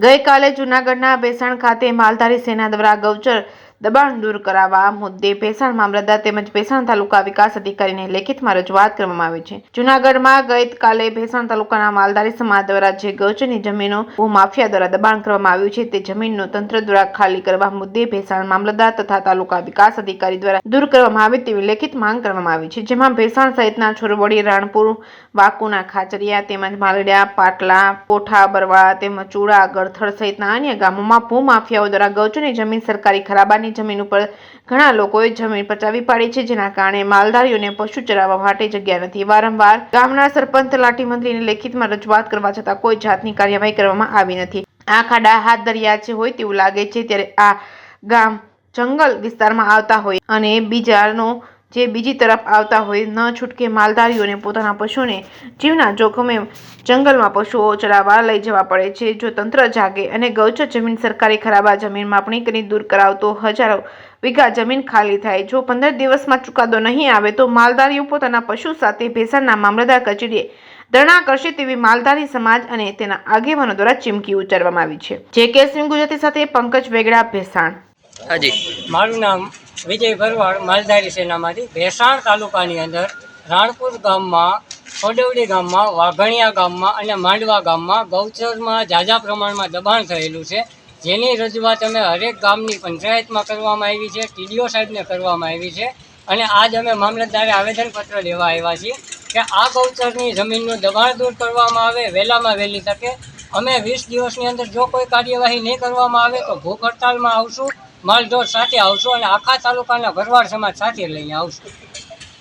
ગઈકાલે જૂનાગઢના ભેસાણ ખાતે માલધારી સેના દ્વારા ગૌચર દબાણ દૂર કરાવવા મુદ્દે ભેસાણ મામલતદાર તેમજ ભેસાણ તાલુકા વિકાસ અધિકારીને લેખિતમાં રજૂઆત કરવામાં આવી છે। જૂનાગઢમાં ગઈકાલે ભેસાણ તાલુકાના માલધારી સમાજ દ્વારા જે ગૌચરની જમીનો ભૂમાફિયા દ્વારા દબાણ કરવામાં આવ્યું છે તે જમીનનો તંત્ર દ્વારા ખાલી કરવા મુદ્દે ભેસાણ મામલતદાર તથા તાલુકા વિકાસ અધિકારી દ્વારા દૂર કરવામાં આવે તેવી લેખિત માંગ કરવામાં આવી છે, જેમાં ભેસાણ સહિતના છોરવડી, રાણપુર, વાકુના ખાચરિયા તેમજ માલડિયા, પાટલા, કોઠા, બરવાળા તેમજ ચૂડા, ગળથળ સહિતના અન્ય ગામોમાં ભૂમાફિયાઓ દ્વારા ગૌચરની જમીન સરકારી ખરાબાની જમીન ઉપર ઘણા લોકોએ જમીન પચાવી પાડી છે, જેના કારણે માલધારીઓને પશુ ચરાવવા માટે જગ્યા નથી। વારંવાર ગામના સરપંચ, તલાટી, મંત્રીને લેખિતમાં રજૂઆત કરવા છતાં કોઈ જાતની કાર્યવાહી કરવામાં આવી નથી। આ ખાડા હાથ ધર્યા છે હોય તેવું લાગે છે, ત્યારે આ ગામ જંગલ વિસ્તારમાં આવતા હોય અને બીજી તરફ આવતા હોય ન છૂટકે માલધારીઓને પોતાના પશુને જીવના જોખમે જંગલમાં પશુઓ ચરાવવા લઈ જવા પડે છે। જો તંત્ર જાગે અને ગૌચર જમીન સરકારી ખરાબા જમીન માપણી કરી દૂર કરાવતો હજારો વીઘા જમીન ખાલી થાય। જો 15 દિવસમાં ચુકાદો નહીં આવે તો માલધારીઓ પોતાના પશુ સાથે ભેસાણના મામલતદાર કચેરીએ ધરણા કરશે તેવી માલધારી સમાજ અને તેના આગેવાનો દ્વારા ચીમકી ઉચ્ચારવામાં આવી છે। જે કેસમી ગુજરાતી સાથે પંકજ વેગડા, ભેસાણ। હાજી, મારું નામ વિજય ભરવાડ, માલધારી સેનામાંથી ભેસાણ તાલુકાની અંદર રાણપુર ગામમાં, છોડવડી ગામમાં, વાઘણિયા ગામમાં અને માંડવા ગામમાં ગૌચરમાં ઝાઝા પ્રમાણમાં દબાણ થયેલું છે, જેની રજૂઆત અમે હરેક ગામની પંચાયતમાં કરવામાં આવી છે, ટીડીઓ સાહેબને કરવામાં આવી છે અને આજ અમે મામલતદારે આવેદનપત્ર લેવા આવ્યા છીએ કે આ ગૌચરની જમીનનું દબાણ દૂર કરવામાં આવે વહેલામાં વહેલી તકે। અમે 20 દિવસની અંદર જો કોઈ કાર્યવાહી નહીં કરવામાં આવે તો ભૂખ હડતાલમાં આવશું, માલઢોર સાથે આવશું અને આખા તાલુકાના ભરવાડ સમાજ સાથે લઈને આવશું।